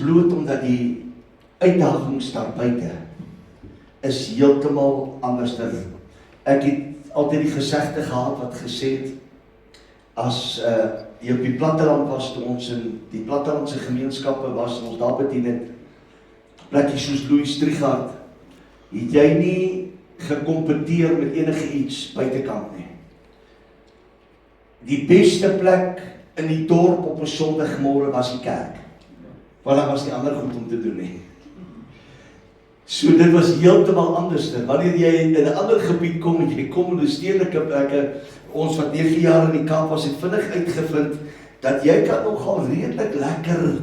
bloot omdat die uitdagings daar buite is heeltemal anders. Ek het altyd die gesegde gehad wat gesê het, as jy op die platteland was, toe ons in die plattelandse gemeenskappe was, en ons daar bedien het, plekkies soos Louis Trichardt, het jy nie gekompeteer met enige iets buitekant nie. Die beste plek in die dorp op 'n Sondagmôre was die kerk, want daar was nie ander goed om te doen nie. So dit was heeltemal anders. Wanneer jy in 'n ander gebied kom, en jy kom in die stedelike plekke, ons wat 9 jaar in die Kaap was, het vinnig uitgevind, dat jy kan nogal redelik lekker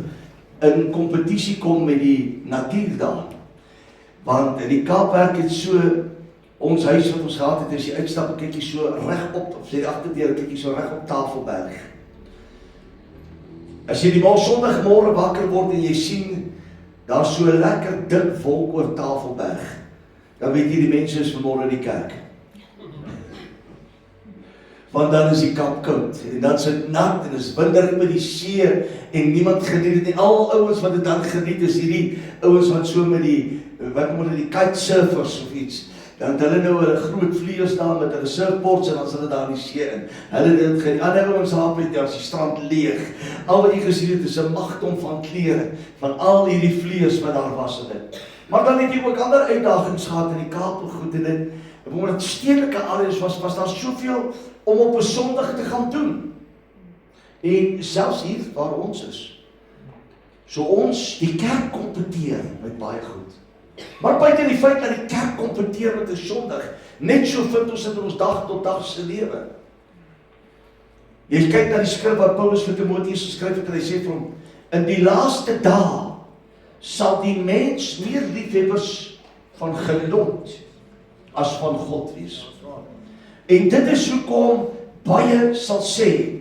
in kompetisie kom met die natuur daar. Want in die Kaap werk het so, ons huis wat ons gehad het, is die uitstap, kyk jy so reg op, of sê die agterdeur, kyk jy so reg op Tafelberg. As jy die Sondagmôre wakker word en jy sien, daar so lekker dik wolk oor Tafelberg, dan weet jy die mense is vanmôre in die kerk. Want dan is die Kaap koud, en dan is dit nat, en is winderig met die see, en niemand geniet het nie. Al ouens wat dit dan geniet, is hierdie ouens wat so met die, wat noem hulle, die kitesurfers of iets, dan het hulle nou 'n groot vlieë staan met hulle surfboards, en dan is hulle daar in die see in. Hulle het dit geniet, ander ouens slaap net, as die strand leeg. Al wat jy gesien het, is 'n magdom van klere, van al hierdie vlieë's wat daar was in dit. Maar dan het jy ook ander uitdagings gehad in die Kaap en goed, en dit, omdat stedelike areas was daar soveel om op 'n Sondag te gaan doen. En selfs hier waar ons is. So ons, die kerk kompeteer met baie goed. Maar buite die feit dat die kerk kompeteer met 'n Sondag, net so vind ons dit in ons dag tot dag se lewe. Jy kyk na die skrif wat Paulus vir Timoteus geskryf het, en hy sê vir hom, in die laaste dae sal die mens meer liefhebbers van genot as van God wees. En dit is hoekom baie sal sê,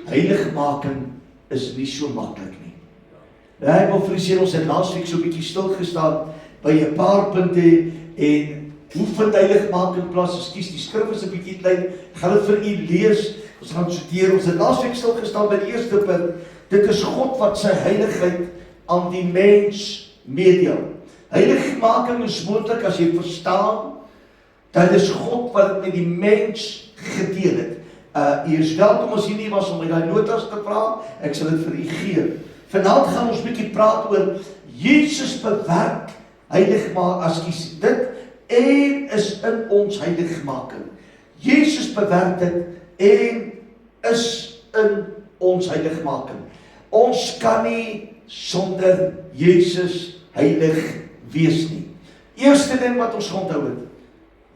heiligmaking is nie so maklik nie. Ek wil vir u sê, ons het laasweek so 'n bietjie stil gestaan by 'n paar punte, en hoe vind heiligmaking plaas? Ekskuus, die skrif is 'n bietjie klein, ek gaan dit vir u lees, ons gaan sorteer. Ons het laasweek stil gestaan by die eerste punt, dit is God wat sy heiligheid aan die mens meedeel. Heiligmaking is moontlik as jy verstaan, dat is God wat het met die mens gedeel het. U is welkom as jy nie was om my daai notas te vra, ek sal dit vir u gee. Vanaand gaan ons bietjie praat oor Jesus bewerk heiligmaking, dit en is in ons heiligmaking. Jesus bewerk dit en is in ons heiligmaking. Ons kan nie sonder Jesus heilig wees nie. Eerste ding wat ons onthou het,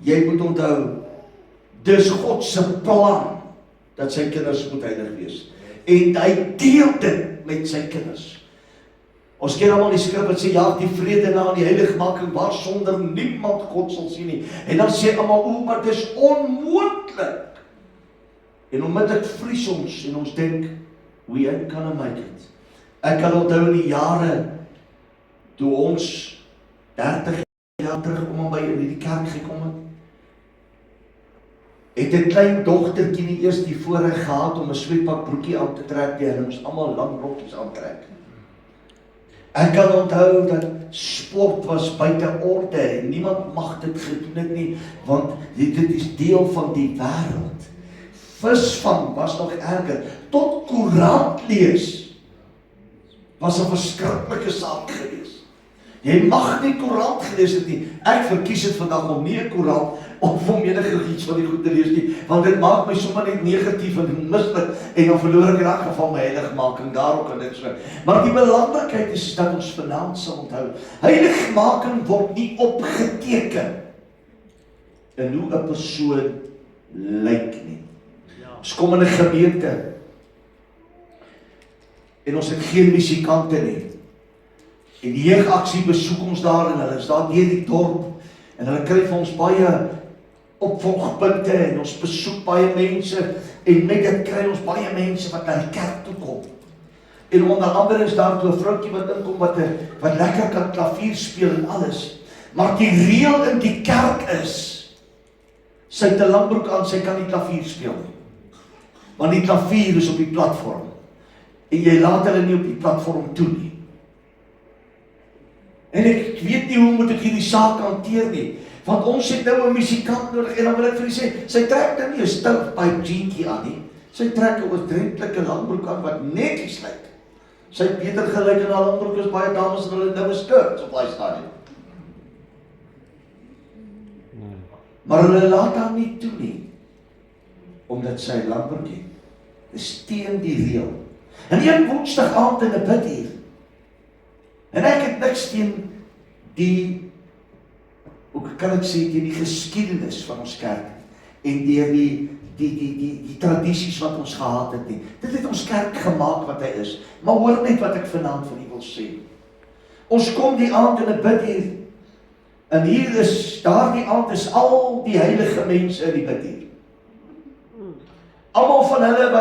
jy moet onthou, dis God se plan dat sy kinders moet heilig wees. En hy deel dit met sy kinders. Ons ken almal die skrif wat sê, jaag die vrede na in die heiligmaking, waar sonder niemand God sal sien nie. En dan sê almal, maar dis onmoontlik. En onmiddellik vries ons, en ons denk, we ain't gonna make it. Ek kan onthou in die jare, toe ons 30 jaar terug om by in die kerk gekom het 'n klein dogtertjie nie eers die voorreg gehad om 'n sweetpak broekie aan te trek nie, en ons almal lang rokkies aantrek. Ek kan onthou dat sport was buite orde, en niemand mag dit gedoen het nie, want dit is deel van die wêreld. Visvang was nog erger, tot koerant lees was 'n verskriklike saak gewees. Jy mag nie koerant gelees het nie. Ek verkies het vandag om nie 'n koerant of om enige iets van die goed te lees nie, want dit maak my sommer net negatief en mislik, en dan verloor ek in elk geval my heiligmaking daarop en dit so. Maar die belangrikheid is dat ons vanaand sal onthou, heiligmaking word nie opgeteken in hoe 'n persoon lyk nie. Ons kom in 'n gemeente en ons het geen musikante nie. En die jeugaksie besoek ons daar, en hulle is daar deur die dorp, en hulle kry vir ons baie opvolgpunte, en ons besoek baie mense, en met dit kry ons baie mense wat na die kerk toe kom. En onder andere is daar toe 'n vroukie wat inkom, wat lekker kan klavier speel en alles. Maar die reël in die kerk is, sy het 'n langbroek aan, sy kan nie klavier speel nie. Want die klavier is op die platform, en jy laat hulle nie op die platform toe nie. En ek weet nie hoe moet ek hierdie saak hanteer nie. Want ons het nou 'n musikant nodig en dan wil ek vir u sê, sy trek nou nie 'n stovepipe jeantjie aan nie. Sy trek 'n oortrentlike langbroek aan wat netjies lyk. Sy het beter gelyk in haar langbroek as baie dames en hulle nou 'n skirt op daai stadium. Maar hulle laat haar nie toe nie, omdat sy langbroek het. Dis teen die reël. En een Woensdag aand in 'n bidhuur. En ek het niks teen die, hoe kan ek sê, teen die geskiedenis van ons kerk en deur die tradisies wat ons gehad het nie. Dit het ons kerk gemaak wat hy is. Maar hoor net wat ek vanaand vir u wil sê. Ons kom die aand in 'n bidhuur. En hier is, daardie aand is al die heilige mense in die bidhuur. Almal van hulle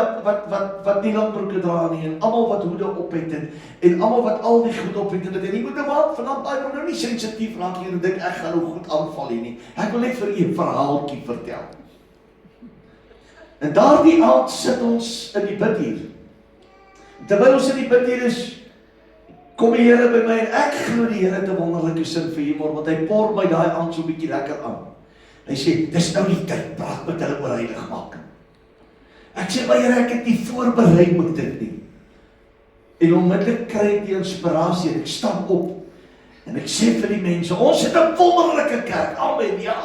wat nie langbroeke dra nie, en almal wat hoede op het, en almal wat al die goed op het, en jy moet nou vanaf baie nou nie sensitief raak hier en dink ek gaan nou goed aanval hier nie. Ek wil net vir u 'n verhaaltjie vertel. En daardie aand sit ons in die bidhuur. Terwyl ons in die bidhuur is, kom die Here by my en ek glo die Here het 'n wonderlike sin vir humor, want hy por my daai aand so 'n bietjie lekker aan. Hy sê, dis nou die tyd, praat met hulle oor heiligmaking. Ek sê, maar Here, ek het nie voorberei met dit nie. En onmiddellik kry ek die inspirasie en ek staan op en ek sê vir die mense, ons het 'n wonderlike kerk. Amen. Ja,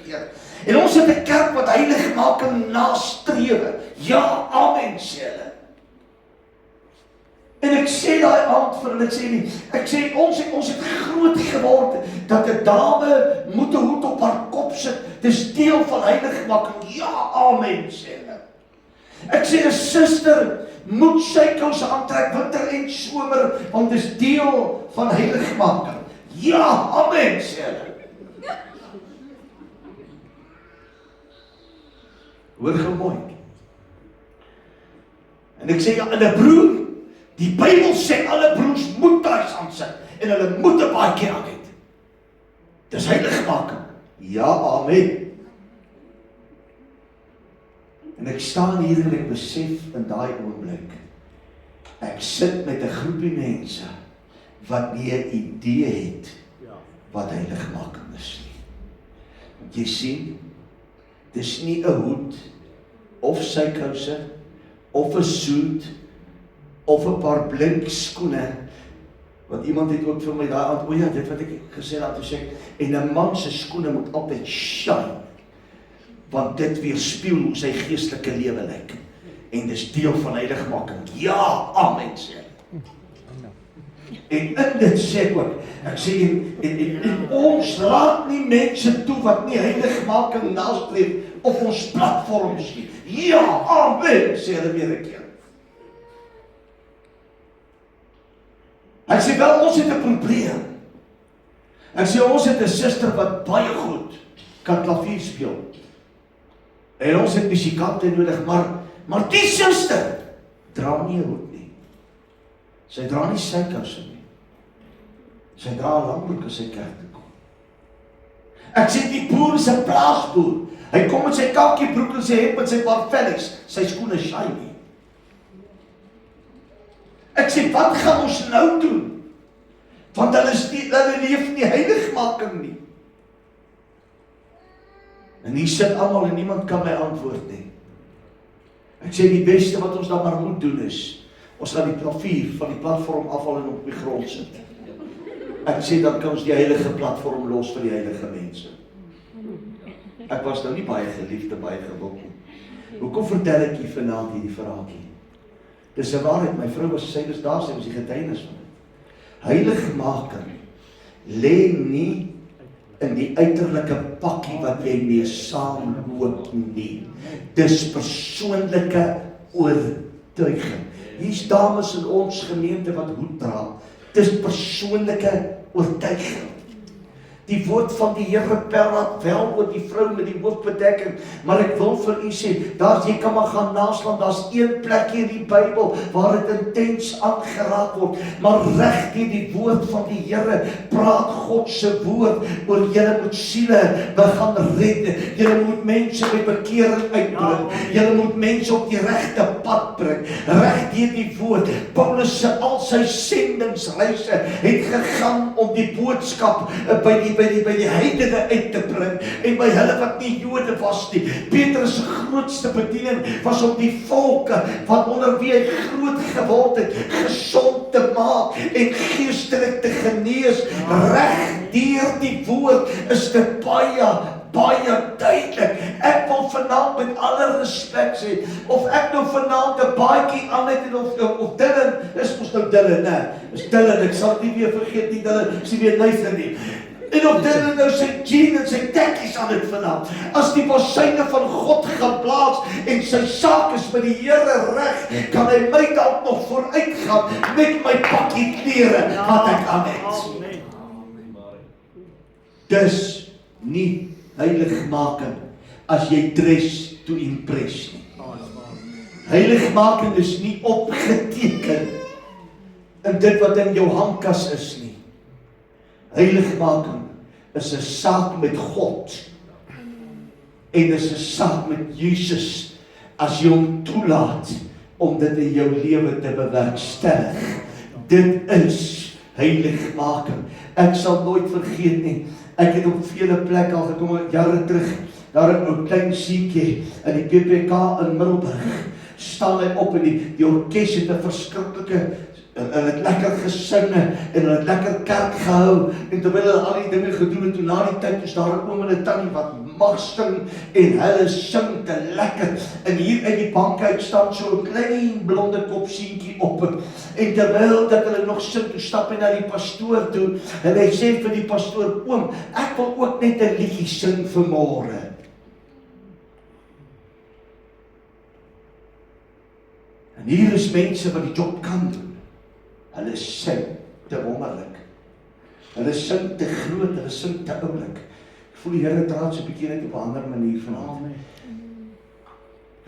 Heer. En ons het 'n kerk wat heiligmaking nastreef. Ja, amen, sê hulle. En ek sê daai aand vir hulle, ek sê ons het groot geword dat 'n dame moet 'n hoed op haar kop sit. Dis deel van heiligmaking. Ja, amen, sê hulle. Ek sê 'n suster moet sy kouse aantrek winter en somer, want dit is deel van heiligmaking. Ja, amen, sê hulle. Hoor gou mooi. En ek sê, ja, en 'n broer, die Bybel sê alle broers moet tuis aan sit en hulle moet 'n baadjie aan het. Dis heiligmaking. Ja, amen. En ek staan hier en ek besef in daai oomblik, ek sit met 'n groepie mense wat nie 'n idee het wat heiligmaking is nie. Want jy sien, dis nie 'n hoed of sykouse of 'n soet of 'n paar blink skoene. Want iemand het ook vir my daai aand, o ja, dit wat ek gesê het, toe sê ek, en 'n man se skoene moet altyd shine, want dit weerspieël hoe sy geestelike lewe lyk. En dis deel van heiligmaking. Ja, amen, sê hy. En in dit sê ek ook, ek sê, en ons laat nie mense toe wat nie heiligmaking nastreef op ons platforms nie. Ja, amen, sê hulle weer 'n keer. Ek sê wel, ons het 'n probleem. Ek sê, ons het 'n suster wat baie goed kan klavier speel. En ons het musikante nodig, maar die suster dra nie 'n hoed nie. Sy dra nie sykouse nie. Sy dra 'n langbroek as sy kerk toe kom. Ek sê, die boer is 'n plaasboer. Hy kom met sy kakiebroek en sy hemp met sy paar vellies, sy skoene shiny. Ek sê, wat gaan ons nou doen? Want hulle leef nie heiligmaking nie. En hier sit almal en niemand kan my antwoord nie. Ek sê, die beste wat ons dan maar moet doen is, ons gaan die klavier van die platform afval en op die grond sit. Ek sê, dan kan ons die heilige platform los vir die heilige mense. Ek was nou nie baie geliefde, baie gewild nie. Hoekom vertel ek hier vanaand hierdie verhaaltjie? Dis 'n waarheid, my vrou was sy was daar, sy was die getuienis van dit. Heiligmaking lê nie in die uiterlike pakkie wat jy mee saamloop nie. Dis persoonlike oortuiging. Hier's dames in ons gemeente wat hoed dra. Dis persoonlike oortuiging. Die woord van die Here praat wel oor die vrou met die hoofbedekking, maar ek wil vir u sê, jy kan maar gaan naslaan, daar's een plekkie in die Bybel waar dit intens aangeraak word, maar reg deur die woord van die Here praat God se woord oor julle moet siele begin red, julle moet mense by bekering uitbring, julle moet mense op die regte pad bring, reg deur die woord. Paulus se al sy sendingsreise het gegaan om die boodskap by die heidene uit te bring, en by hulle wat nie Jode was nie. Petrus se grootste bediening was om die volke, wat onder wie hy groot geword het, gesond te maak, en geestelik te genees. Reg deur die woord is dit baie duidelik. Ek wil vanaand met alle respek sê, of ek nou vanaand 'n baadjie aan het, of Dylan, is mos nou Dylan, né? Is Dylan, ek sal nie weer vergeet nie, Dylan, is nie weer Nathan nie. En op Dylan nou sy jean en sy tekkies aan het vanaand. As die bossyne van God geblaas en sy saak is met die Here reg, kan hy my dalk nog vooruitgaan met my pakkie klere wat ek aan het. Dis nie heiligmaking as jy dress to impress nie. Heiligmaking is nie opgeteken in dit wat in jou handkas is nie. Heiligmaking is 'n saak met God, en is 'n saak met Jesus as jy hom toelaat om dit in jou lewe te bewerkstellig. Dit is heiligmaking. Ek sal nooit vergeet nie, ek het op vele plekke al gekom, jare terug, daar in 'n klein seentjie in die PPK in Middelburg, staan hy op en die orkes het 'n verskriklike, hulle het lekker gesing en hulle het lekker kerk gehou, en terwyl hulle al die dinge gedoen het, toe na die tyd is daar 'n oom en 'n tannie wat mag sing, en hulle sing te lekker, en hier uit die bank uit staan so 'n klein blonde kopseentjie op, en terwyl dat hulle nog sing, toe stap hy na die pastoor toe, en hy sê vir die pastoor, oom, ek wil ook net 'n liedjie sing vanmôre. En hier is mense wat die job kan doen. Hulle sing te wonderlik. Hulle sing te groot, hulle sing te oulik. Ek voel die Here praat so 'n bietjie net op 'n ander manier vanaand.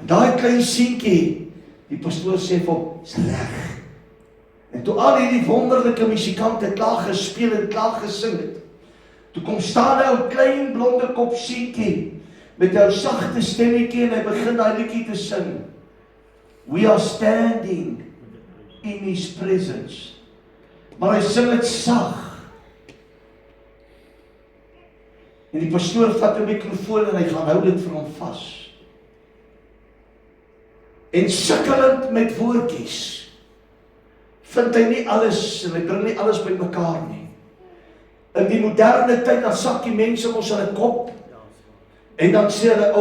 En daai klein seentjie, die pastoor sê vir hom, "Dis reg." En toe al hierdie wonderlike musikante klaar gespeel en klaar gesing het, toe kom staan hy 'n klein blonde kop seentjie met 'n sagte stemmetjie en hy begin daai liedjie te sing. We are standing in His presence. Maar hy sing dit sag. En die pastoor vat 'n mikrofoon en hy gaan hou dit vir hom vas. En sukkelend met woordjies, vind hy nie alles, en hy bring nie alles bymekaar nie. In die moderne tyd, dan sak die mense mos hulle kop, en dan sê hulle,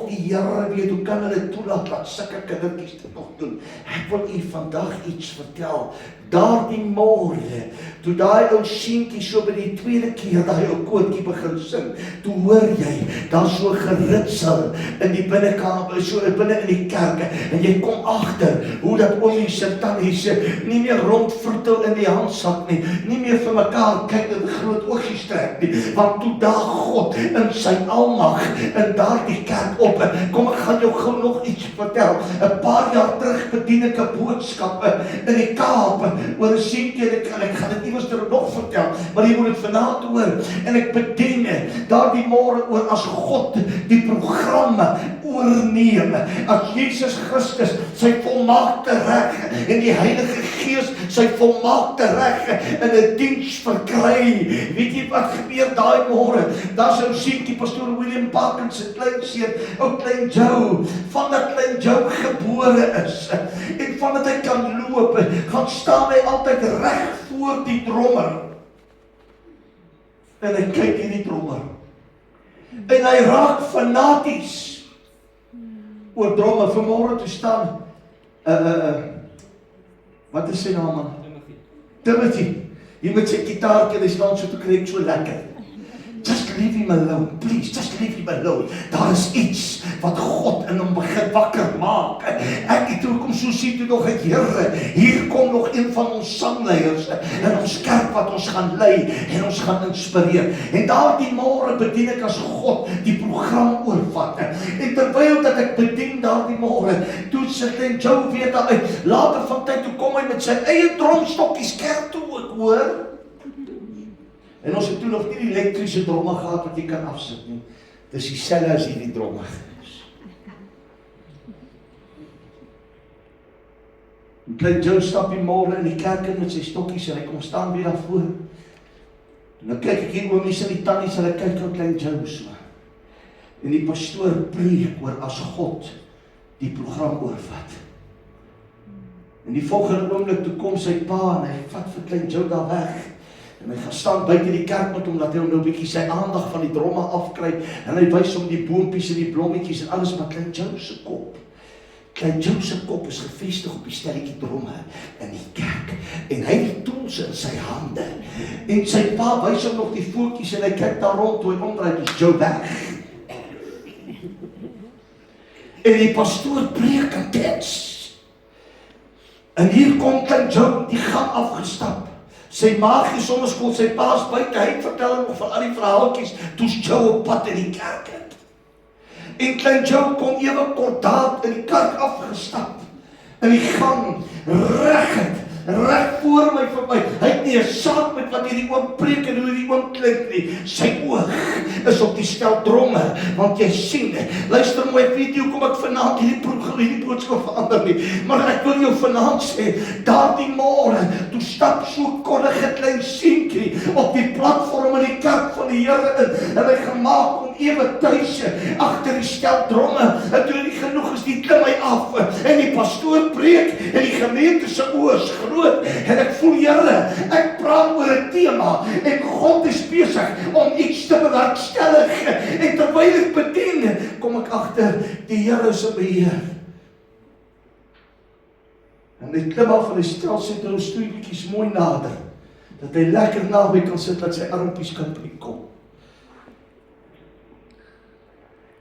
die Here weet, hoe kan hulle toelaat dat sulke kindertjies dit nog doen? Ek wil u vandag iets vertel. Daardie môre, toe daai ou seentjie so by die tweede keer daai ou koortjie begin sing, toe hoor jy, daar so geritsel in die binnekamer, so binne in die kerk, en jy kom agter, hoe dat oomie se tannie se nie meer rondvroetel in die handsak nie, nie meer vir mekaar kyk en groot oogies trek nie, want toe daag God in sy almag in daardie kerk op. Kom, ek gaan jou gou nog iets vertel. 'n Paar jaar terug bedien ek 'n boodskap in die Kaap oor 'n seentjie, en ek gaan dit iewers nog vertel, maar jy moet dit vanaand hoor. En ek bedien daardie môre oor as God die programme oorneem, as Jesus Christus sy volmaakte reg en die Heilige Gees sy volmaakte reg in 'n diens verkry. Weet jy wat gebeur daai môre? Daar's 'n seentjie, pastoor William Parkins se kleinseun, ou klein Joe, van dat klein Joe gebore is, en van dat hy kan loop, gaan staan hy altyd reg voor die drommer, en hy kyk in die drommer, en hy raak fanaties oor drommer. Vanmôre toe staan wat is sy naam, man? Timothy. Hier met sy gitaartjie, hy staan so toe kry ek so lekker. Just leave him alone, please, just leave him alone. Daar is iets wat God in hom begin wakker maak. Ek het toe kom so sien toe nog het Here, hier kom nog een van ons sangleiers in ons kerk wat ons gaan lei en ons gaan inspireer. En daardie môre bedien ek as God die program oorvat. En terwyl dat ek bedien daardie môre, toe sit en Joe weer daar uit. Later van tyd toe kom hy met sy eie dromstokkies kerk toe ook, hoor. En ons het toe nog nie die elektriese dromme gehad wat jy kan afsit nie. Dis dieselfde as hierdie dromme is. En klein Joe stap die môre in die kerk in met sy stokkies en hy kom staan weer daarvoor. En dan kyk ek hier oomies en die tannies, hulle kyk aan klein Joe so. En die pastoor preek oor as God die program oorvat. En die volgende oomblik toe kom sy pa en hy vat vir klein Joe daar weg. En hy gaan staan buite die kerk met hom, laat hy hom nou 'n bietjie sy aandag van die dromme afkry. En hy wys hom die boontjies en die blommetjies en alles, maar klein Joe se kop. Klein Joe se kop is gefestig op die stelletjie dromme in die kerk. En hy het die tools in sy hande. En sy pa wys hom nog die voetjies en hy kyk daar rond toe hy omdraai, dis Joe weg. En die pastoor preek intens. En hier kom klein Joe die gang afgestap. Sy maagie soms kon sy paas buite, hy vertel nog van al die verhaaltjies, toe's Joe op pad in die kerk het. En klein Joe kom ewe kordaat in die kerk afgestap, in die gang, reg voor my verby. Hy het nie 'n saak met wat hierdie oom preek en hoe die oom klink nie. Sy oog is op die stel dromme, want jy sien, luister mooi, ek weet nie hoekom ek vanaand hierdie boodskap verander nie, maar ek wil jou vanaand sê, daardie môre, toe stap so koddige klein seentjie op die platform in die kerk van die Here in, en hy gemaak om ewe tuise agter die stel dromme, en toe nie genoeg is, die klim hy af, en die pastoor preek, en die gemeente se oë is groot, en ek voel Here, ek praat oor 'n tema, en God is besig om iets te bewerkstellig, en terwyl ek bedien, kom ek agter die Here se beheer. En hy klim af van die stel, sit hy ons twee bietjies mooi nader, dat hy lekker naby kan sit, dat sy armpies kan kom.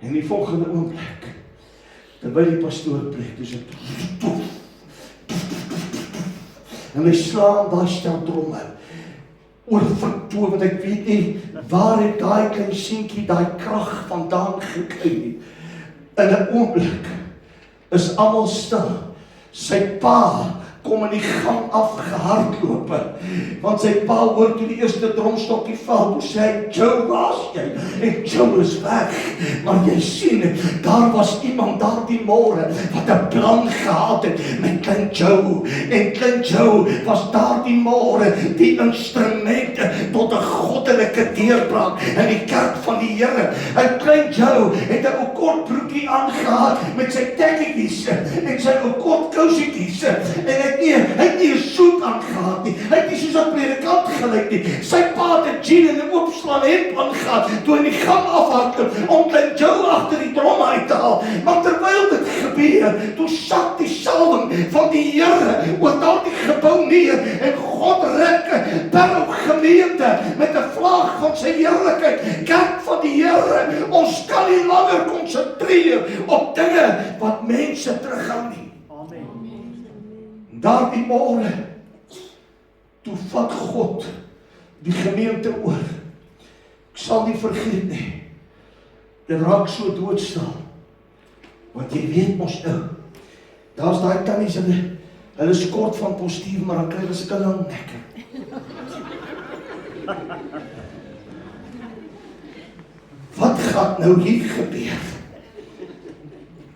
En die volgende oomblik, terwyl die pastoor preek, dus ek en hy slaan daai stel dromme oorvertoe, want ek weet nie waar het daai klein seentjie daai krag vandaan gekry nie. In 'n oomblik is almal stil. Sy pa kom in die gang afgehardloop, want sy pa hoor toe die eerste dromstokkie val, toe sê hy, Joe, waar's jy? En Joe is weg, maar jy sien, daar was iemand daardie môre, wat 'n plan gehad het met klein Joe, en klein Joe was daardie môre die instrument tot 'n goddelike deurbraak in die kerk van die Here. En klein Joe het 'n ou kort broekie aangehad met sy tekkies en sy ou kort kousietjies, en hy het nie 'n soet aangehad nie. Hy het nie soos 'n predikant gelyk nie. Sy pa het 'n jean en 'n oopslaan hemp aangehad toe in die gang afhardloop om klein Joe agter die dromme uit te haal. Maar terwyl dit gebeur, toe sak die salwing van die Here oor daardie gebou neer en God ruk per gemeente met 'n vlaag van sy heerlikheid. Kerk van die Here, ons kan nie langer konsentreer op dinge wat mense terughou nie. Daardie môre, toe vat God die gemeente oor. Ek sal nie vergeet nie. Dit raak so doodstil. Want jy weet mos nou, daar's daai tannies, hulle is kort van postuur, maar dan kry hulle sulke lang nekke. Wat gaan nou hier gebeur?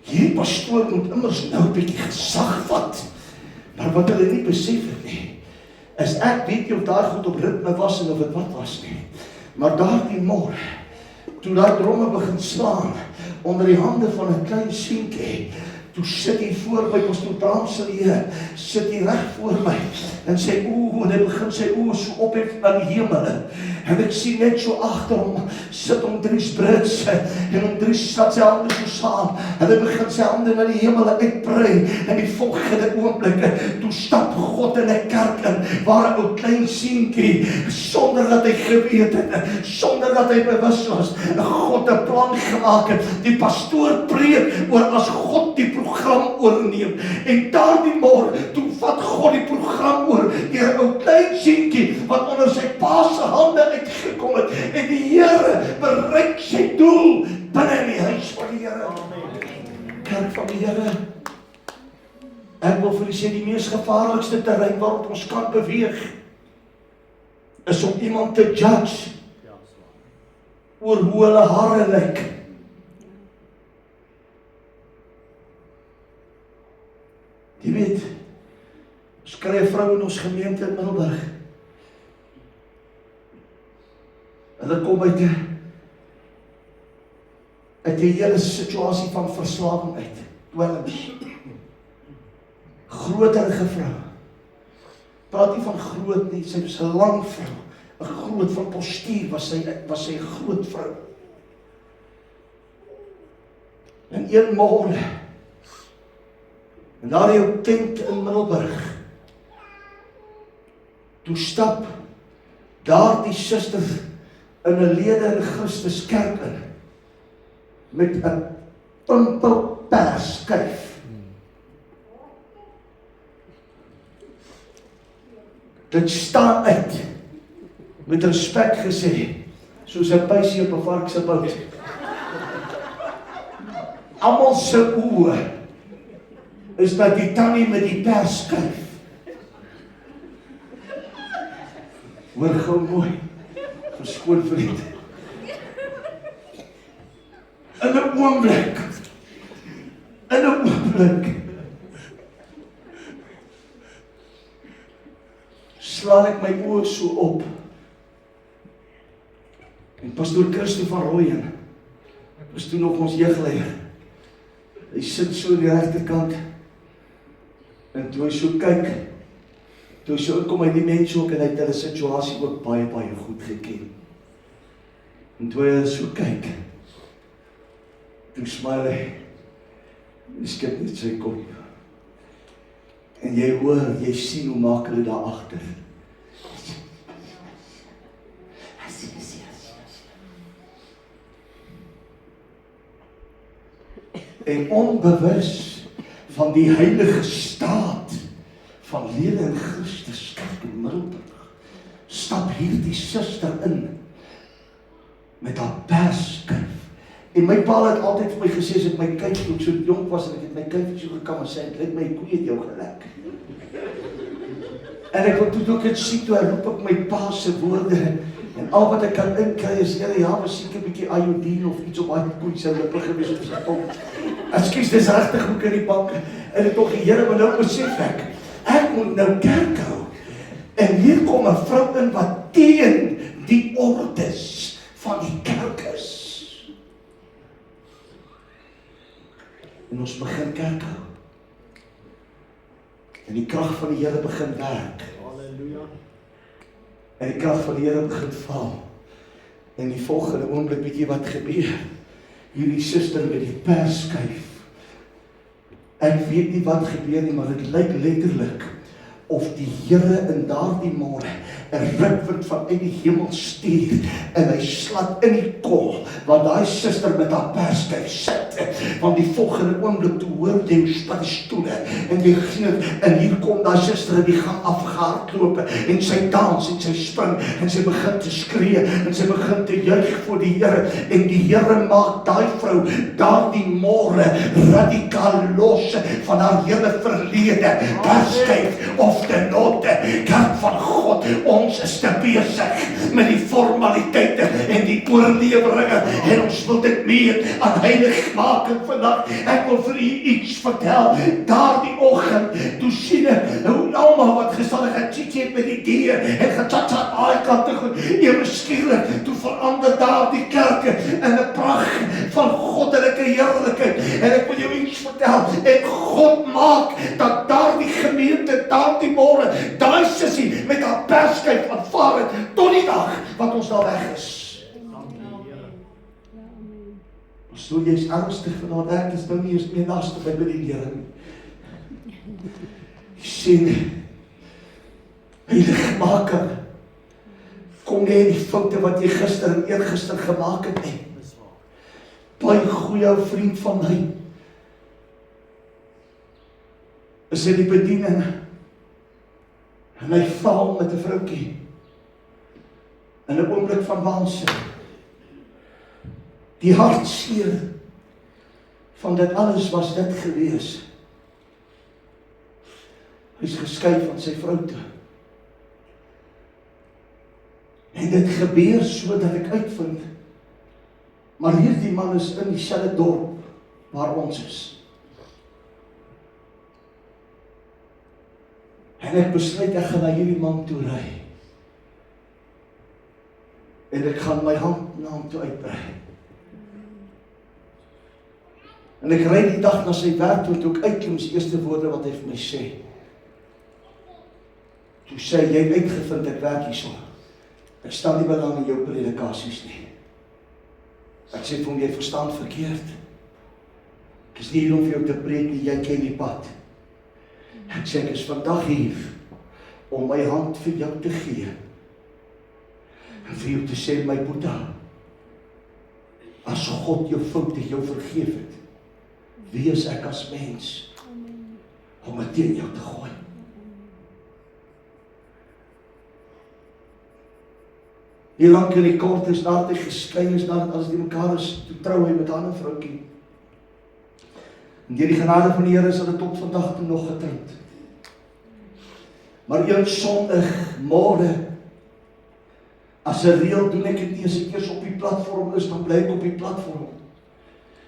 Hierdie pastoor moet immers nou 'n bietjie gesag vat. Maar wat hulle nie besef het nie, is ek weet nie of daar goed op ritme was en of dit wat was nie. Maar daardie môre, toe daai dromme begin slaan onder die hande van 'n klein seentjie, toe sit hy voor my, pastoor Bramselje, sit hy reg voor my, en sy oë, en hy begin sy oë so ophef na die hemel, en ek sien net so agter hom, sit hom Dries Brits, en Dries sat sy hande so saam, en hy begin sy hande na die hemel uitbrei, en die volgende oomblik, toe stap God in 'n kerk in, waar 'n ou klein seentjie, sonder dat hy geweet het, sonder dat hy bewus was, God 'n plan gemaak het, die pastoor preek oor as God die program oorneem, en daardie môre, toe vat God die program oor, deur 'n ou klein seentjie, wat onder sy pa se hande uitgekom het, en die Here bereik sy doel, binne in die huis van die Here. Kerk van die Here, ek wil vir u sê, die mees gevaarlikste terrein waarop ons kan beweeg, is om iemand te judge, oor hoe hulle hare lyk. Jy weet, ons kry 'n vrou in ons gemeente in Middelburg. Hulle kom uit 'n hele situasie van verslawing uit, dwelms. Groterige vrou. Praat nie van groot nie, sy was 'n lang vrou. 'n groot van postuur was sy 'n groot vrou. En een môre, en daar in jou tent in Middelburg, toe stap daar die suster in 'n lede in Christus kerk in, met 'n pimpelperskyf. Dit staan uit, met respek gesê, soos 'n pysie op 'n vark se bout. Almal se oë is dat die tannie met die perskyf. Hoor gou mooi, verskoon vriend. In 'n oomblik, slaan ek my oë so op, en pastoor Christo van Rooyen was toe nog ons jeugleier. Hy sit so aan die regterkant, en toe hy so kyk, toe hy so kom hy die mense ook, en hy het hulle situasie ook baie goed geken. En toe hy so kyk, toe smile hy, skep net sy kop. En jy hoor, jy sien hoe maak hulle daar agter. En onbewus van die heilige staat van lede in Christus kerk in Middelburg, stap hierdie suster in met haar perskyf. En my pa het altyd vir my gesê, as ek my kyk toe ek so jonk was, en ek het my kyk so gekam en sê, ek lyk my koe het jou gelek. En ek wil toe ook het sien, toe roep ek my pa se woorde, en al wat ek kan inkry is, Here, ja, was seker 'n bietjie iodine of iets op daai koe se lippe gewees op sy tong. Ekskuus, dis regtig hoe kan die bank, en ek tog die Here, maar nou besef ek moet nou kerk hou. En hier kom 'n vrou in wat teen die ordes van die kerk is. En ons begin kerk hou. En die krag van die Here begin werk. Halleluja. En die krag van die Here begin val. En die volgende oomblik, weet jy wat gebeur? Hierdie suster met die perskyf. Ek weet nie wat gebeur nie, maar dit lyk letterlik of die Here in daardie môre 'n rukwind vanuit die hemel stuur, en hy slat in die kol, waar daai suster met haar perskyf sit. Want die volgende oomblik toe hoor jy hoe spat die stoele, en jy sien het, en hier kom daai suster in die gang afgehardloop, en sy dans, en sy spring, en sy begin te skree, en sy begin te juig voor die Here, en die Here maak daai vrou daardie môre radikaal los van haar hele verlede, perskyf of de note, kerk van God, Ons is te besig met die formaliteite en die oorleweringe en ons wil dit meer aan heiligmaking vandag. Ek wil vir u iets vertel. Daardie oggend, toe sien ek hoe almal wat gesellig getjie het met die deur en gechat aan kant te goed. Ewe skielik, toe verander daardie kerke in 'n pragt van goddelike heerlikheid. En ek wil jou iets vertel. En God maak dat daardie gemeente, daardie môre, daai sussie met haar perskyp aanvaar het tot die dag wat ons daar weg is. So jy is ernstig vanaand, ek is nou nie eens meer naaste by die Here nie. Jy sien, heiligmaking, kom nie die foute wat jy gister en eergister gemaak het nie. Baie goeie vriend van my is in die bediening en hy val met 'n vroukie in 'n oomblik van waansin. Die hartseer van dit alles was dit gewees. Hy is geskei van sy vrou toe. En dit gebeur sodat ek uitvind, maar hierdie man is in dieselfde dorp waar ons is. En ek besluit ek gaan na hierdie man toe ry. En ek gaan my hand na hom toe uitbrei. En ek ry die dag na sy werk toe ek uitkom, die eerste woorde wat hy vir my sê. Toe sê jy het uitgevind ek werk hierso. Ek stel nie belang in jou predikasies nie. Ek sê vir hom, jy verstaan verkeerd. Ek is nie hier om vir jou te preek nie, jy ken die pad. Ek sê ek is vandag hier om my hand vir jou te gee. En vir jou te sê, my Boeta, as God jou foute jou vergeef het, wie is ek as mens om het teen jou te gooi? Hier lang in die kort is nadat hy geskei is, nadat as die mekaar is, toe trou hy met 'n ander vroukie. En deur die genade van die Here is hulle tot vandag toe nog getroud. Maar een Sondag môre, as 'n reël doen ek dit nie as ek eers op die platform is, dan bly ek op die platform.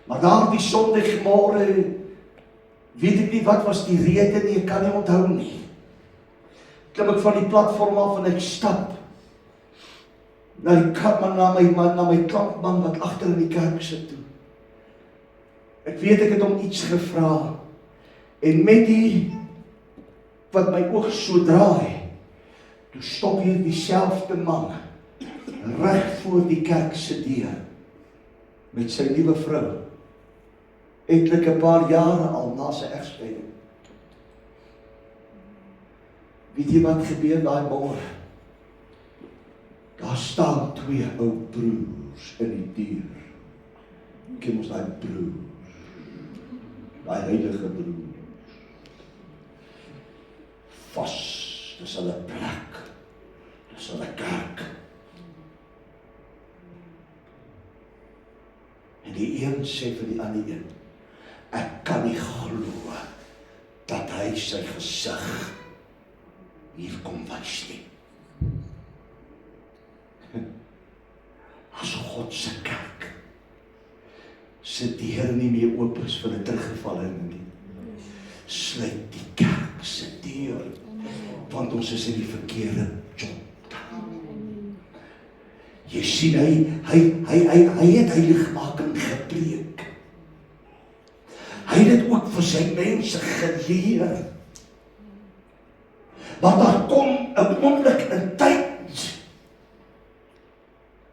Maar daardie Sondag môre, weet ek nie wat was die rede nie, ek kan nie onthou nie. Klim ek van die platform af en ek stap na die kapman, na my klankman wat agter in die kerk sit toe. Ek weet ek het hom iets gevra, en met die wat my oog so draai, toe stop hier dieselfde man, reg voor die kerk se deur, met sy nuwe vrou, eintlik 'n paar jare al na sy egskeiding. Weet jy wat gebeur daai môre? Daar staan 2 ou broers in die deur. Ken ons daai broers? Daai heilige broers. Vas, dis hulle plek. Dis hulle kerk. En die een sê vir die ander een, ek kan nie glo dat hy sy gesig hier kom wys nie. As God se kerk se deure nie meer oop is vir 'n teruggevallen nie, sluit die kerk se deur, want ons is in die verkeerde job. Jy sien, hy het heiligmaking gepreek. Hy het dit ook vir sy mense geleer. Maar daar kom 'n oomblik in tyd,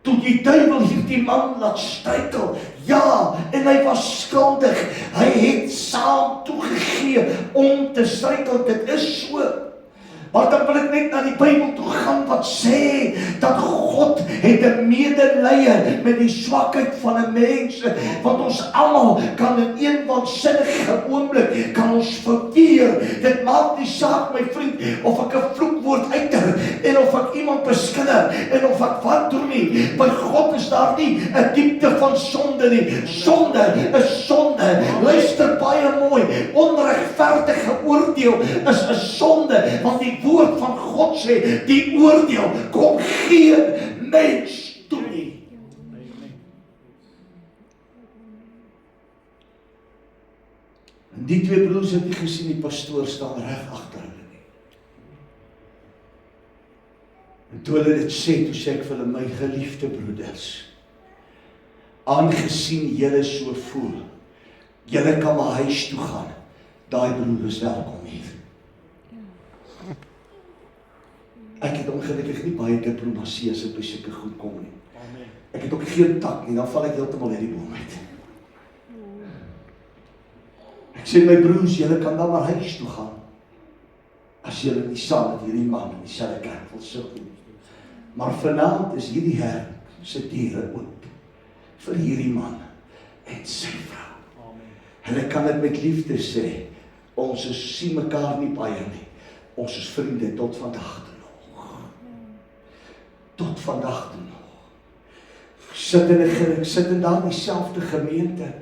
toe die duiwel hierdie man laat struikel. Ja, en hy was skuldig. Hy het saam toegegee om te struikel. Dit is so. Maar dan wil ek net na die Bybel toe gaan wat sê dat God het 'n medelee met die swakheid van 'n mens, want ons almal kan in een waansinnige oomblik kan ons fouteer. Dit maak nie saak, my vriend, of ek 'n vloekwoord uiter en of ek iemand beskinder en of ek wat doen nie. By God is daar nie 'n diepte van sonde nie. Sonde is sonde. Luister baie mooi. onregverdige oordeel is 'n sonde, want die woord van God sê, die oordeel kom geen mens toe nie. En die twee broers het nie gesien, die pastoor staan reg agter hulle nie. En toe hulle dit sê, toe sê ek vir hulle, my geliefde broeders, aangesien julle so voel, julle kan maar huis toe gaan, daai broer is welkom hier. Ek het ongelukkig nie baie diplomatie as dit by sulke goed kom nie. Ek het ook geen tak nie, dan val ek heeltemal uit die boom uit. Ek sê my broers, julle kan dan maar huis toe gaan, as julle nie saam met hierdie man in dieselfde kerk wil sit nie. Maar vanaand is hierdie Here se deure oop vir hierdie man en sy vrou. Hulle kan dit met liefde sê, ons sien mekaar nie baie nie, ons is vriende tot vandag toe nog. Tot vandag toe nog. Ek sit in daar dieselfde gemeente,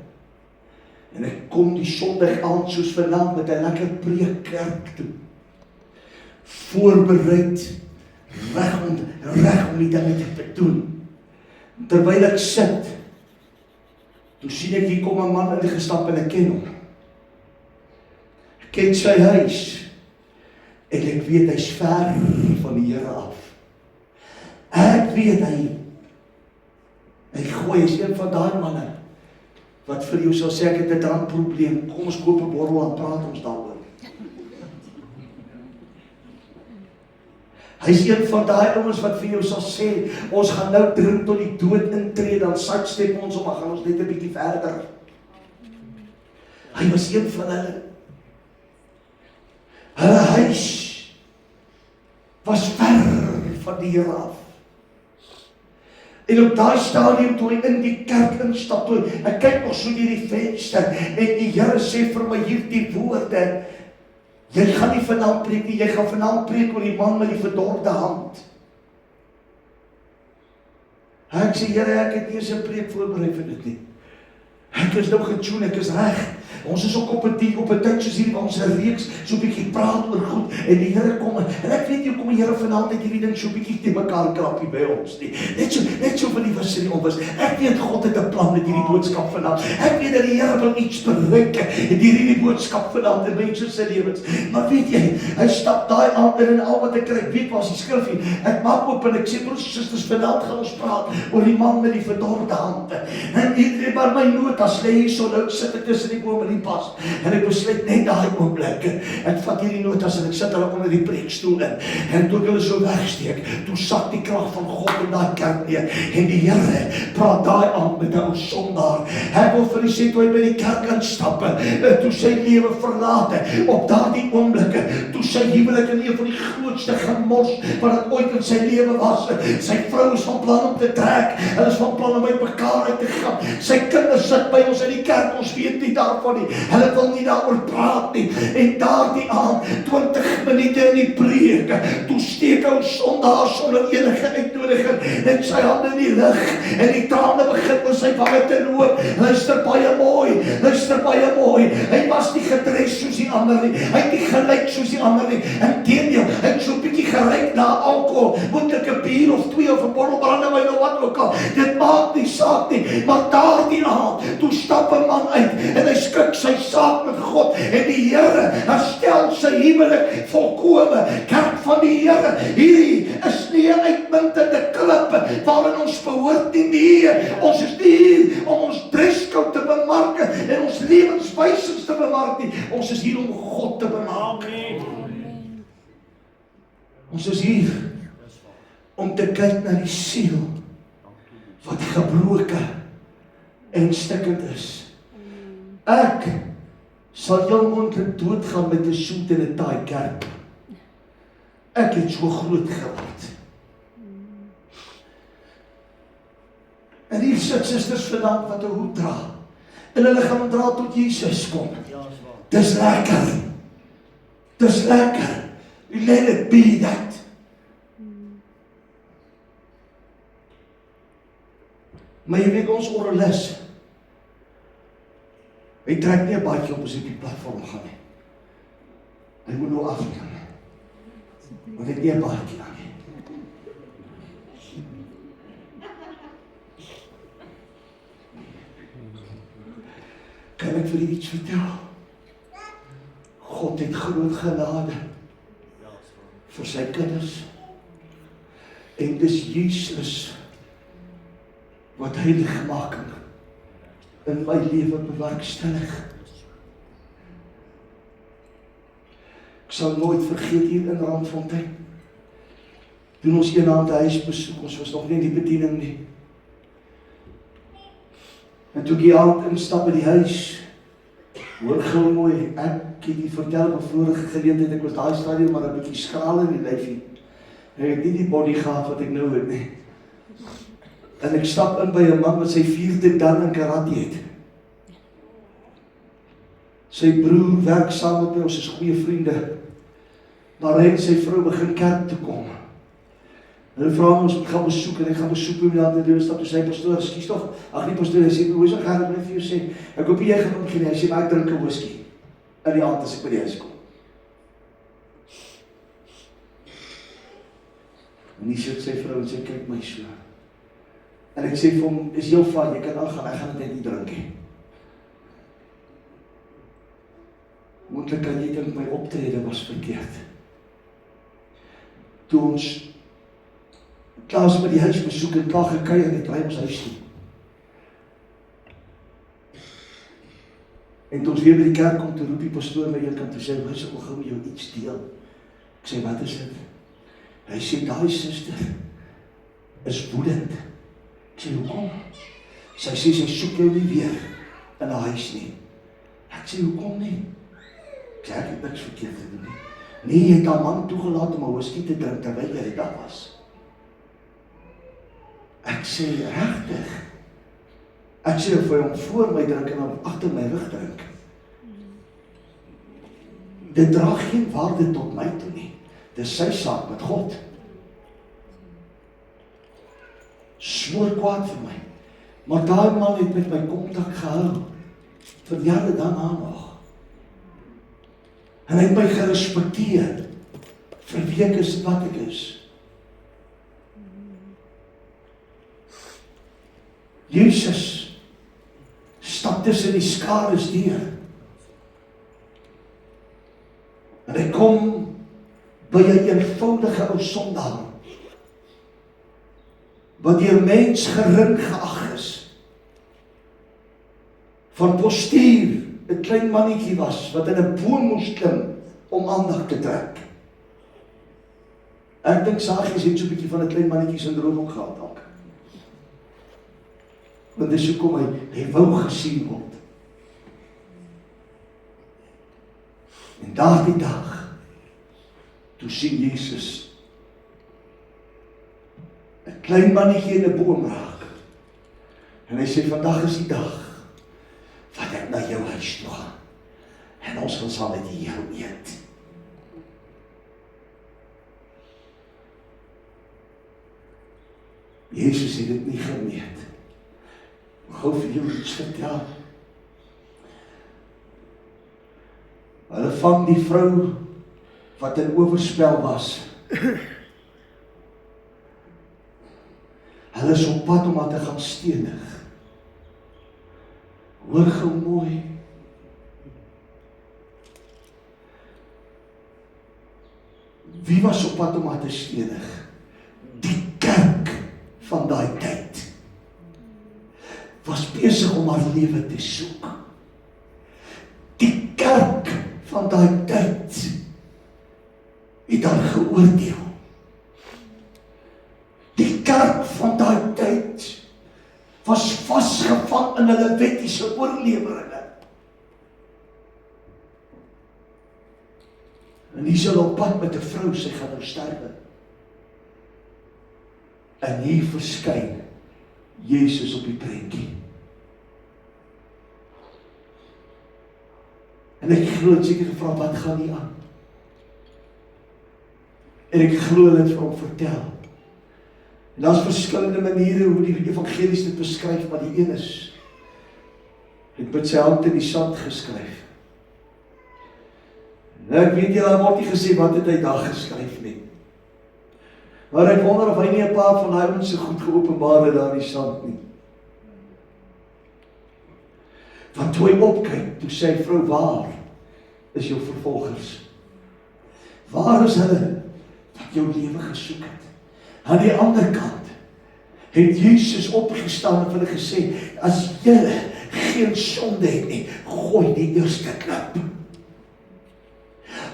en ek kom die Sondag aand soos vanaand met 'n lekker preek kerk toe, voorbereid, reg om die dinge te doen. Terwyl ek sit, toe sien ek hier kom 'n man ingestap en ek ken hom. Ek ken sy huis, en ek weet hy's ver van die Here af. Ek weet hy gooi, is een van daai manne, wat vir jou sal sê, ek het 'n drankprobleem, kom ons koop 'n bottel en praat ons daaroor. Hy is een van daai ouens wat vir jou sal sê, ons gaan nou drink tot die dood intree, dan sidestep ons om, gaan ons net 'n bietjie verder. Hy was een van hulle. Hulle huis was ver van die Here af. En op daai stadium toe hy in die kerk instap, toe ek kyk nog so deur die venster, en die Here sê vir my hierdie woorde, jy gaan nie vanaand preek nie, jy gaan vanaand preek oor die man met die verdorde hand. Ek sê, Here, ek het nie eens 'n preek voorberei vir dit nie. Ek is nou getune, ek is reg. Ons is ook op 'n tyd soos hierdie, ons 'n reeks, so 'n bietjie praat oor goed, en die Here kom, en ek weet nie hoe kom die Here vanaand uit hierdie ding so 'n bietjie te mekaar krapie by ons nie. Net so van die was in die onwas. Ek weet God het 'n plan met hierdie boodskap vanaand. Ek weet dat die Here wil iets bereik in hierdie boodskap vanaand in mense se lewens. Maar weet jy, hy stap daai aand in, en al wat ek kry, ek weet waar is die skrif hier. Ek maak oop en ek sê, broers en susters, vanaand gaan ons praat oor die man met die verdorde hande. En maar my notas lê hier so, nou sit ek tussen die bome en die pas, en ek besluit net daai oomblik, ek vat hierdie notas en ek sit hulle onder die preekstoel in, en toe ek hulle so wegsteek, toe sak die krag van God in daai kerk neer, en die Here praat daai aand met 'n ou sondaar. Hy wil vir die sê, toe hy by die kerk instap, toe sy lewe verlaat, op daardie oomblik, toe sy huwelik in een van die grootste gemors wat het ooit in sy lewe was. Sy vrou is van plan om te trek, hulle is van plan om uit mekaar uit te gaan. Sy kinders sit by ons in die kerk, ons weet nie daarvan nie, hulle wil nie daaroor praat nie. En daardie aand, 20 minute in die preek, toe steek ou sondaar sonder enige uitnodiging, en sy hande in die lug, en die trane begin oor sy wange te loop. Luister baie mooi, hy was nie gedres soos die ander nie, hy het nie gelyk soos die ander nie, inteendeel, hy het so 'n bietjie geryk na alkohol, moontlike bier of 2 of 'n bottel brandewyn of wat ook al, dit maak nie saak nie, maar daardie aand, toe stap 'n man uit, en hy skik sy saak met God, en die Here herstel sy huwelik volkome. Kerk van die Here, hierdie is nie 'n uitmuntende klip waarin ons behoort nie, ons is nie hier om ons dresscode te bemark en ons lewenswysings te bemark nie, ons is hier om God te bemark. Ons is hier om te kyk na die siel wat gebroken en stikkend is. Ek sal heel moontlik doodgaan met 'n soet en 'n taai kerk. Ek het so groot geword. En hier sit susters vanaand wat 'n hoed dra, en hulle gaan dra tot Jesus kom. Dis lekker. Let it be that. Maar jy weet ons oralis, hy trek nie 'n baadjie op as hy op die platform gaan nie. Hy moet nou afneem. Want hy het nie 'n baadjie aan nie. Kan ek vir u iets vertel? God het groot genade vir sy kinders. En dis Jesus wat heiligmaking in my lewe bewerkstellig. Ek sal nooit vergeet hier in Randfontein. Toen ons eenaand 'n huis besoek, ons was nog nie in die bediening nie. En toe ek die aand instap by die huis, hoor gou mooi, ek het die vertel op 'n vorige geleentheid, ek was daai stadium maar 'n bietjie skraal in die lyfie. Ek het nie die body gehad wat ek nou het nie. En ek stap in by 'n man wat sy 4de dan in karate het. Sy broer werk saam met my, ons is goeie vriende. Maar hy en sy vrou begin kerk toe kom. Hulle vra ons moet gaan besoek en ek gaan besoek by my die stap toe sy pastoor, skus tog. Ag nee pastoor, hy sê hoe is dit gaan ek vir jou sê. Ek hoop jy gaan omgee nie. Hy sê maar ek drink 'n whisky in die aand as ek by die huis kom. En hy sit sy vrou en sy kyk my so. En ek sê vir hom, is jou van, jy kan aangaan, ek gaan dit net nie drink nie. Moontlik kan jy dink my optrede was verkeerd. Toe ons klaar met die huis besoek en klaar gekuier en ry ons huis toe. En toe ons weer by die kerk kom, toe roep die pastoor my eenkant toe sê, "Wys ek wil gou met jou iets deel." Ek sê, "Wat is dit?" Hy sê, "Daai suster is woedend." Ek sê, "Hoekom?" Sy sê, "Sy soek jou nie weer in 'n huis nie." Ek sê, "Hoekom nie?" Ek sê, "Ek het niks verkeerd gedoen nie." "Nee, jy het haar man toegelaat om 'n whisky te drink terwyl jy daar was." Ek sê, "Regtig?" Ek sê, "Of hy hom voor my drink en hom agter my rug drink." Dit dra geen waarde tot my toe nie. Dis sy saak met God. Smoor kwaad vir my. Maar daai man het met my kontak gehou. Vir jare daarna nog. En hy het my gerespekteer. Vir wie ek is en wat ek is. Jesus stap tussen die skares deur. En hy kom by 'n eenvoudige ou sondaar wat deur mens gering geag is. Van postuur 'n klein mannetjie was wat in 'n boom moes klim om aandag te trek. Ek dink Sagies het so 'n bietjie van 'n klein mannetjie syndroom ook gehad dalk. Want dis hoekom hy wou gesien word. En daardie dag, toe sien Jesus 'n klein mannetjie in 'n boom raak. En hy sê, vandag is die dag wat ek na jou huis toe gaan. En ons gaan saam met jou eet. Jesus het dit nie gemeet. Gou vir jou iets vertel. Hulle vang die vrou wat in oorspel was. Hulle is op pad om haar te gaan stenig. Hoor gou mooi. Wie was op pad om haar te stenig? Die kerk van daai tyd was besig om haar lewe te soek. Die kerk van daai tyd het haar geoordeel. Die kerk van daai tyd was vasgevang in hulle wettiese oorleweringe. En hier is hulle op pad met 'n vrou, sy gaan nou sterwe. En hier verskyn Jesus op die prentjie. En ek glo het seker gevra, wat gaan hier aan? En ek glo hulle het vir hom vertel. En daar's verskillende maniere hoe die evangelies dit beskryf, maar die een is, het met sy hand in die sand geskryf. Ek weet jy, daar word nie gesê wat het hy daar geskryf nie. Maar ek wonder of hy nie 'n paar van daai ouens se goed geopenbaar het daar in die sand nie. Want toe hy opkyk, toe sê hy, vrou, waar is jou vervolgers? Waar is hulle wat jou lewe gesoek het? Aan die ander kant het Jesus opgestaan en vir hulle gesê, as julle geen sonde het nie, gooi die eerste klip.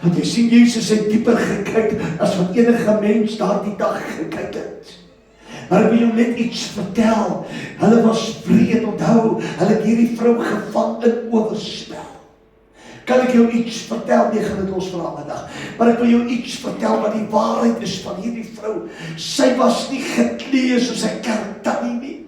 Want jy sien, Jesus het dieper gekyk as wat enige mens daardie dag gekyk het. Maar ek wil jou net iets vertel. Hulle was wreed, onthou, hulle het hierdie vrou gevang in oorspel. Kan ek jou iets vertel? Nee, gaan dit ons vir vandag. Maar ek wil jou iets vertel wat die waarheid is van hierdie vrou. Sy was nie geklee soos 'n kerktannie nie.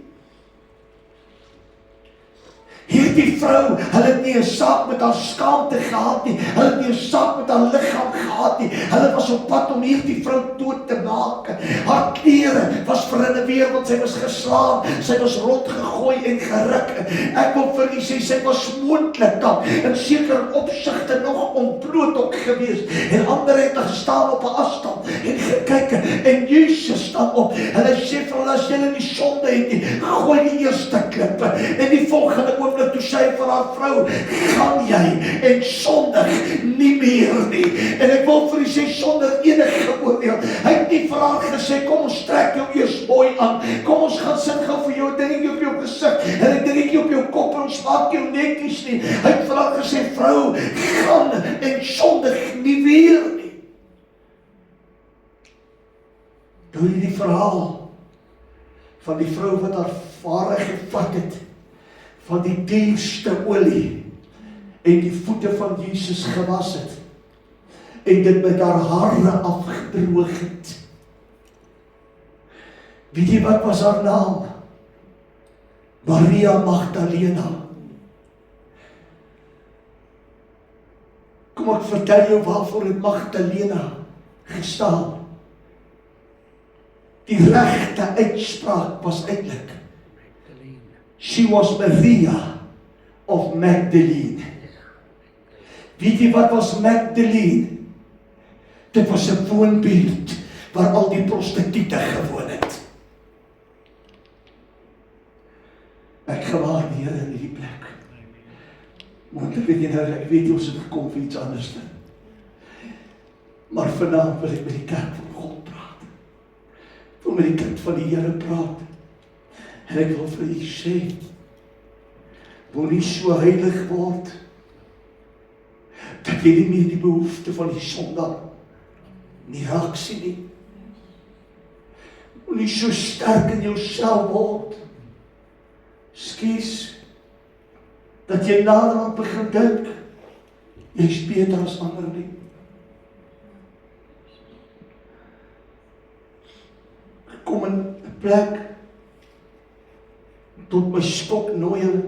Hierdie vrou, hulle het nie 'n saak met haar skaamte gehad nie. Hulle het nie 'n saak met haar liggaam gehad nie. Hulle was op pad om hierdie vrou dood te maak. Haar klere was verrenoveer want sy was geslaan. Sy was rondgegooi en geruk. Ek wil vir u sê, sy was moontlik dan in sekere opsigte nog ontbloot ook gewees. En ander het gestaan op 'n afstand en gekyk en Jesus staan op. Hulle sê vir hulle, as julle nie sonde het nie, gooi die eerste klippe. En die volgende oomblik toe sê hy vir haar vrou, gaan jy en sondig nie meer nie. En ek wil vir u sê, sonder enige oordeel. Hy het nie vir haar gesê, kom ons trek jou eers mooi aan. Kom ons gaan sit gou vir jou 'n dingetjie op jou gesig en 'n dingetjie op jou kop en ons maak jou netjies nie. Hy het vir haar gesê, vrou, gaan en sondig nie weer nie. Doe jy die verhaal van die vrou wat haar vader gevat het, van die duurste olie en die voete van Jesus gewas het en dit met haar hare afgedroog het. Weet jy wat was haar naam? Maria Magdalena. Kom ek vertel jou waarvoor het Magdalena gestaan. Die regte uitspraak was eintlik, she was Maria of Magdalene. Weet jy wat was Magdalene? Dit was 'n woonbuurt waar al die prostituie gewoon het. Ek gewaardeer in hierdie plek. Want ek weet jy nou, ek weet jy ons het gekom vir iets anders. Maar vanaand wil ek met die kerk van God praat. Ek wil met die kind van die Here praat. En ek wil vir u sê, wil nie so heilig word, dat jy nie meer die behoefte van die sondag nie raak sien nie. Wil nie so sterk in jouself word, skies, dat jy naderhand begin dink, jy is beter as ander nie. Ek kom in 'n plek, tot my skok nooi hulle,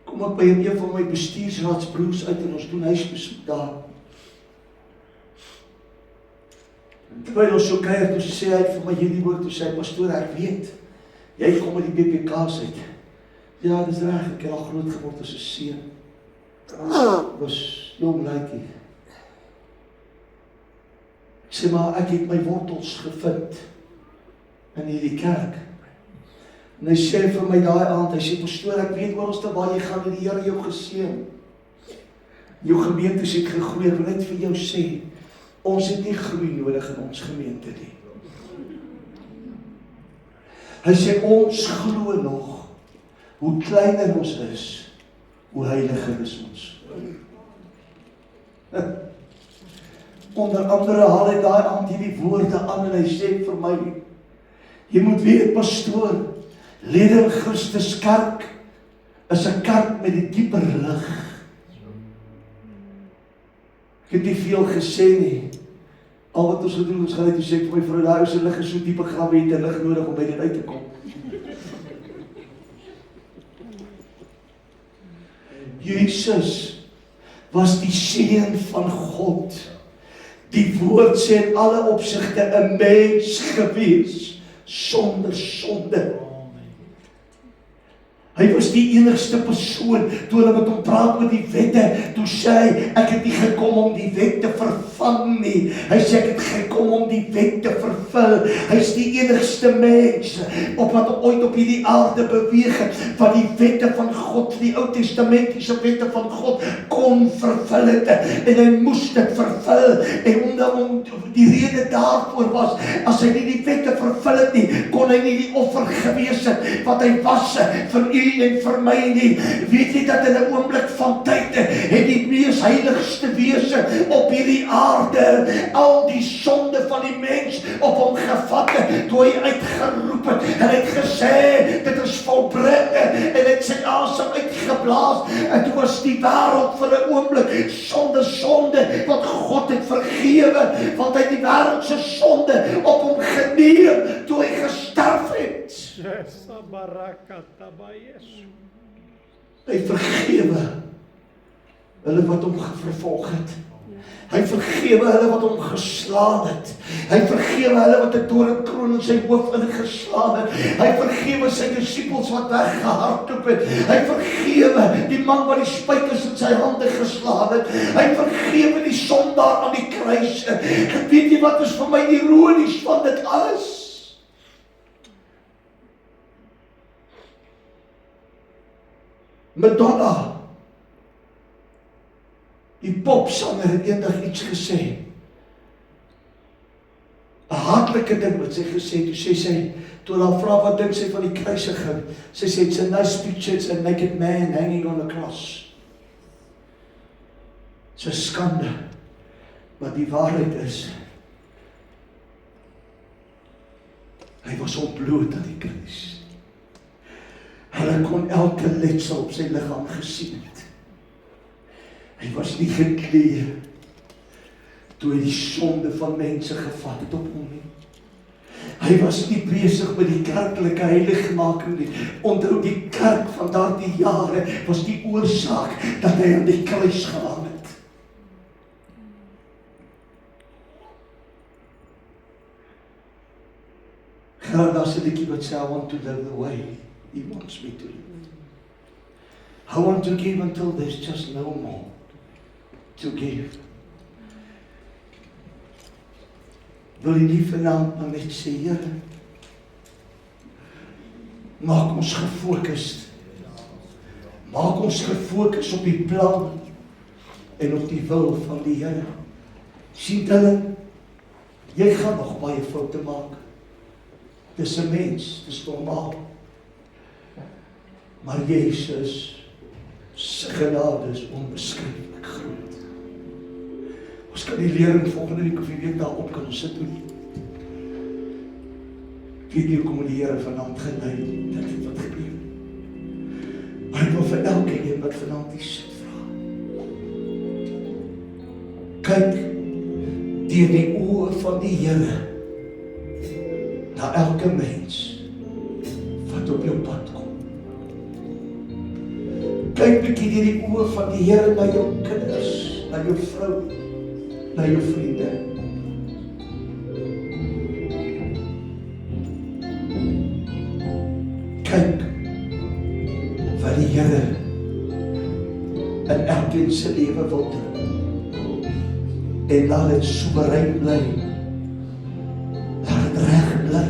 kom ek by een van my bestuursraadsbroers uit en ons doen huisbesoek daar. En terwyl ons so kuier, toe sê hy vir my hierdie woord, toe sê hy, pastoor, ek weet, jy kom met die BPK's uit. Ja, dis reg, ek het al groot geword as 'n seun. Was jong laaitjie. Ek sê, maar ek het my wortels gevind in hierdie kerk. En hy sê vir my daai aand, hy sê, pastoor, ek weet oralste waar jy gaan, die Here jou geseën. Jou gemeente het gegroei, ek wil net vir jou sê, ons het nie groei nodig in ons gemeente nie. Hy sê, ons glo nog, hoe kleiner ons is, hoe heiliger is ons. Onder andere haal hy daai aand hierdie woorde aan en hy sê vir my, jy moet weet, pastoor, lede in Christus kerk is 'n kerk met die dieper lig. Ek het nie veel gesê nie. Al wat ons gedoen, ons gaan net sê vir my vrou, daai ou se lig is so diep begrawe, het 'n lig nodig om by dit uit te kom. Jesus was die seun van God. Die woord sê in alle opsigte 'n mens gewees sonder sonde. Hy was die enigste persoon, toe hulle met hom praat oor die wette, toe sê hy, ek het nie gekom om die wet te vervang nie. Hy sê, ek het gekom om die wet te vervul. Hy is die enigste mens, op wat ooit op hierdie aarde beweeg het, wat die wette van God, die Ou Testamentiese wette van God, kon vervul het, en hy moes dit vervul, en omdat die rede daarvoor was, as hy nie die wette vervul het nie, kon hy nie die offer gewees het, wat hy was vir u en vir my nie. Weet jy dat in 'n oomblik van tyd het die mees heiligste wese op hierdie aarde al die sonde van die mens op hom gevat het, toe hy uitgeroep het en het gesê, dit is volbring, en het sy asem uitgeblaas, en toe was die wêreld vir 'n oomblik sonde, wat God het vergewe, want hy die wêreld se sonde op hom geneem, toe hy gesterf het. Hy vergewe hulle wat hom vervolg het. Hy vergewe hulle wat hom geslaan het. Hy vergewe hulle wat 'n doringkroon in sy hoof ingeslaan het. Hy vergewe sy disippels wat weggehardloop het. Hy vergewe die man wat die spykers in sy hande geslaan het. Hy vergewe die sondaar aan die kruis. Weet jy wat is vir my ironies van dit alles? Madonna, die popsanger, het eendag iets gesê. 'n hartlike ding wat sy gesê, toe sê sy, toe hulle vra wat dink sy van die kruisiging, sy sê, it's a nice picture, it's a naked man hanging on a cross. It's 'n skande, maar die waarheid is, hy was ontbloot aan die kruis. Hulle kon elke letsel op sy liggaam gesien het. Hy was nie geklee toe hy die sonde van mense gevat het op hom nie. Hy was nie besig met die kerklike heiligmaking nie. Onthou, die kerk van daardie jare was die oorsaak dat hy aan die kruis gehang het. Gerard, daar's 'n liedjie wat sê, I want to live the way He wants me to live. I want to give until there's just no more to give. Wil jy nie vanaand maar net sê, Here, maak ons gefokust. Maak ons gefokus op die plan en op die wil van die Here. Sien hulle, jy gaan nog baie foute maak. Dis 'n mens, dis normaal. Maar Jesus se genade is onbeskryflik groot. Ons kan die lering volgende week of die week daarop kan ons sit doen. Ek weet nie hoekom die Here vanaand gelei het wat gebeur. Maar ek wil vir elkeen wat vanaand hier sit vra. Kyk deur die oë van die Here na elke mens wat op jou pad kom. Kyk bietjie deur die oë van die Here na jou kinders, na jou vrou, na jou vriende. Kyk wat die Here in elkeen se lewe wil doen. En laat dit soewerein bly. Laat dit reg bly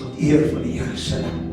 tot eer van die Here se naam.